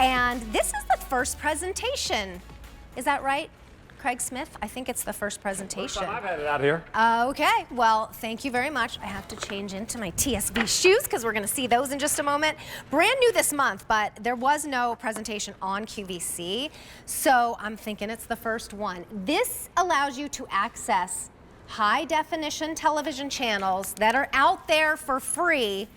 And this is the first presentation. Is that right, Craig Smith? I think it's the first presentation. First time I've had it out here. Okay, well, thank you very much. I have to change into my TSV shoes because we're going to see those in just a moment. Brand new this month, but there was no presentation on QVC, so I'm thinking it's the first one. This allows you to access high-definition television channels that are out there for free,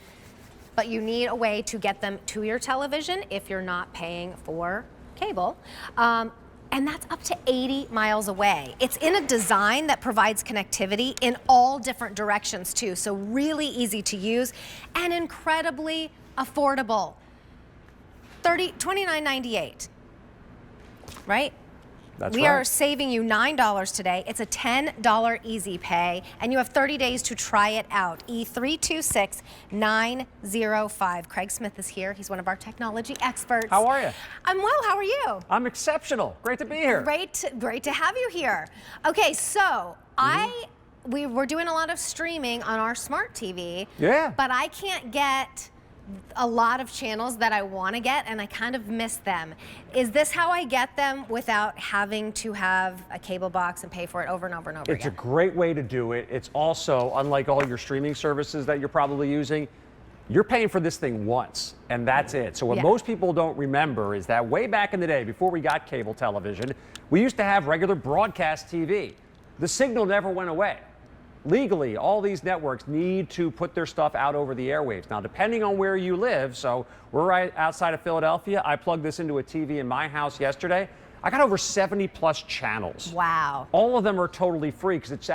but you need a way to get them to your television if you're not paying for cable. And that's up to 80 miles away. It's in a design that provides connectivity in all different directions too, so really easy to use and incredibly affordable. $29.98, right? That's we right. are saving you $9 today. It's a $10 easy pay, and you have 30 days to try it out. E326905. Craig Smith is here. He's one of our technology experts. How are you? I'm well. How are you? I'm exceptional. Great to be here. Great to have you here. Okay, so we're doing a lot of streaming on our smart TV. Yeah. But I can't get a lot of channels that I want to get, and I kind of miss them. Is this how I get them without having to have a cable box and pay for it over and over and over It's again? a great way to do it. It's also, unlike all your streaming services that you're probably using, you're paying for this thing once, and that's it. So what most people don't remember is that way back in the day, before we got cable television, we used to have regular broadcast TV. The signal never went away. Legally, all these networks need to put their stuff out over the airwaves. Now, depending on where you live, so we're right outside of Philadelphia. I plugged this into a TV in my house yesterday. I got over 70 plus channels. Wow. All of them are totally free because it's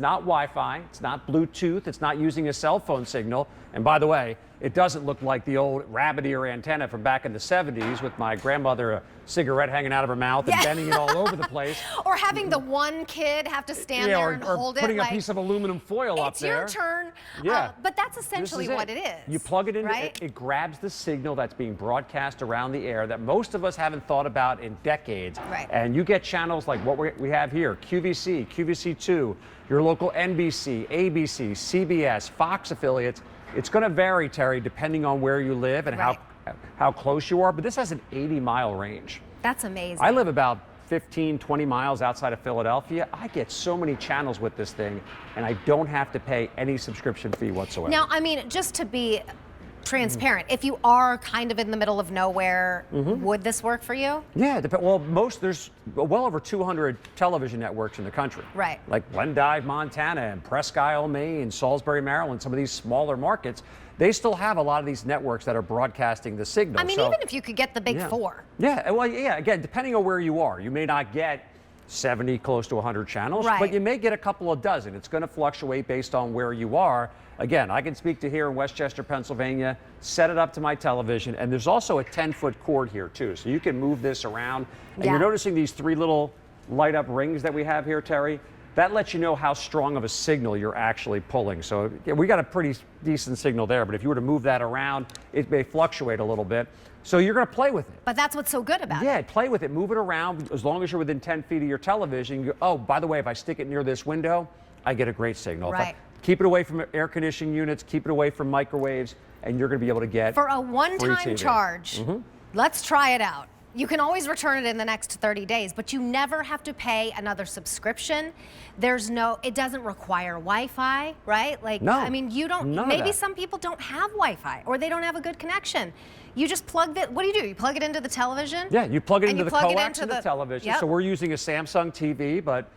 not Wi-Fi, it's not Bluetooth, it's not using a cell phone signal. And by the way, it doesn't look like the old rabbit ear antenna from back in the 70s with my grandmother, a cigarette hanging out of her mouth and bending it all over the place. Or having the one kid have to stand there and hold it. Or putting a piece of aluminum foil up there. It's your turn. Yeah. But that's essentially what it is. You plug it in, right? it grabs the signal that's being broadcast around the air that most of us haven't thought about in decades. Right. And you get channels like what we have here, QVC, QVC2, your local NBC, ABC, CBS, Fox affiliates. It's going to vary, Terry, depending on where you live and how close you are, but this has an 80-mile range. That's amazing. I live about 15, 20 miles outside of Philadelphia. I get so many channels with this thing, and I don't have to pay any subscription fee whatsoever. Now, I mean, just to be transparent, if you are kind of in the middle of nowhere, would this work for you? Yeah, well, there's well over 200 television networks in the country. Right. Like Glendive, Montana, and Presque Isle, Maine, Salisbury, Maryland, some of these smaller markets, they still have a lot of these networks that are broadcasting the signal. I mean, even if you could get the big four. Yeah, well, yeah, again, depending on where you are, you may not get 70, close to 100 channels, but you may get a couple of dozen. It's going to fluctuate based on where you are. Again, I can speak to here in Westchester, Pennsylvania, set it up to my television, and there's also a 10-foot cord here too, so you can move this around. And you're noticing these three little light-up rings that we have here, Terry? That lets you know how strong of a signal you're actually pulling. So we got a pretty decent signal there, but if you were to move that around, it may fluctuate a little bit. So you're going to play with it. But that's what's so good about it. Yeah, play with it, move it around. As long as you're within 10 feet of your television, you go, oh, by the way, if I stick it near this window, I get a great signal. Right. If I keep it away from air conditioning units, keep it away from microwaves, and you're going to be able to get for a one-time charge. Let's try it out. You can always return it in the next 30 days, but you never have to pay another subscription. It doesn't require Wi-Fi, right? Like, no, I mean, you don't, maybe some people don't have Wi-Fi or they don't have a good connection. You just plug it, what do? You plug it into the television? Yeah, you plug it into the coax of the television. So we're using a Samsung TV, but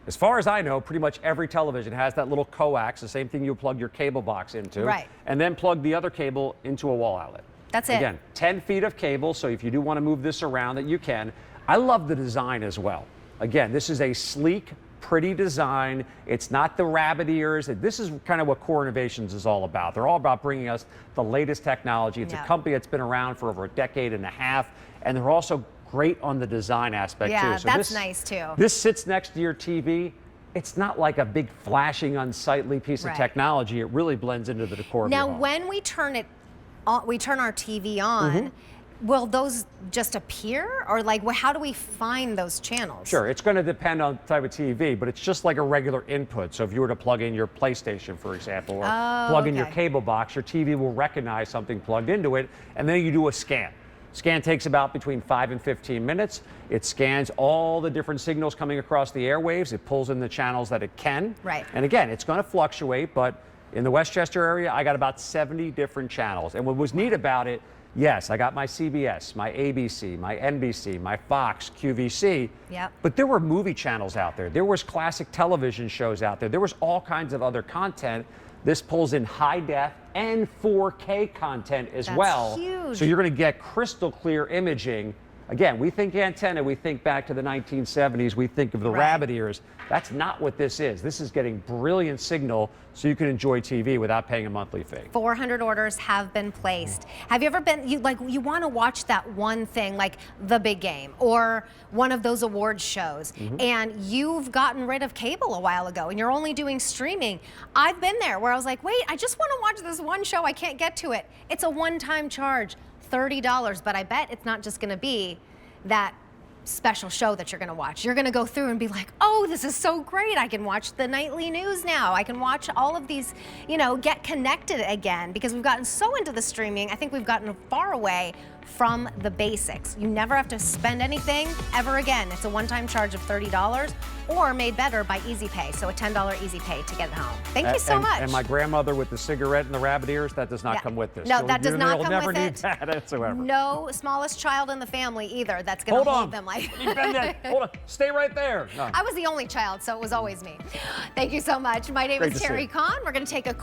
as far as I know, pretty much every television has that little coax, the same thing you plug your cable box into, and then plug the other cable into a wall outlet. That's it. Again, 10 feet of cable, so if you do want to move this around, that you can. I love the design as well. Again, this is a sleek, pretty design. It's not the rabbit ears. This is kind of what Core Innovations is all about. They're all about bringing us the latest technology. It's a company that's been around for over a decade and a half, and they're also great on the design aspect too. Yeah, that's nice too. This sits next to your TV. It's not like a big flashing, unsightly piece of technology. It really blends into the decor of your home. Now, when we turn our TV on, will those just appear? Or like, how do we find those channels? Sure, it's going to depend on the type of TV, but it's just like a regular input. So if you were to plug in your PlayStation, for example, or plug in your cable box, your TV will recognize something plugged into it, and then you do a scan. Scan takes about between 5 and 15 minutes. It scans all the different signals coming across the airwaves. It pulls in the channels that it can. Right. And again, it's going to fluctuate, but in the Westchester area, I got about 70 different channels. And what was neat about it, yes, I got my CBS, my ABC, my NBC, my Fox, QVC. Yep. But there were movie channels out there. There was classic television shows out there. There was all kinds of other content. This pulls in high def and 4K content as well. Huge. So you're going to get crystal clear imaging. Again, we think antenna, we think back to the 1970s, we think of the rabbit ears. That's not what this is. This is getting brilliant signal so you can enjoy TV without paying a monthly fee. 400 orders have been placed. Have you ever been, you want to watch that one thing like the big game or one of those awards shows, and you've gotten rid of cable a while ago and you're only doing streaming? I've been there where I was like, wait, I just want to watch this one show, I can't get to it. It's a one-time charge, $30, but I bet it's not just going to be that special show that you're going to watch. You're going to go through and be like, oh, this is so great. I can watch the nightly news now. I can watch all of these, get connected again, because we've gotten so into the streaming. I think we've gotten far away from the basics. You never have to spend anything ever again. It's a one-time charge of $30 or made better by Easy Pay. So a $10 Easy Pay to get it home. Thank you so much. And my grandmother with the cigarette and the rabbit ears, that does not come with this. No, that does not come never with need it. that whatsoever. No smallest child in the family either that's going to hold them like. Hold on, stay right there. No. I was the only child, so it was always me. Thank you so much. My name is Terry Kahn. We're going to take a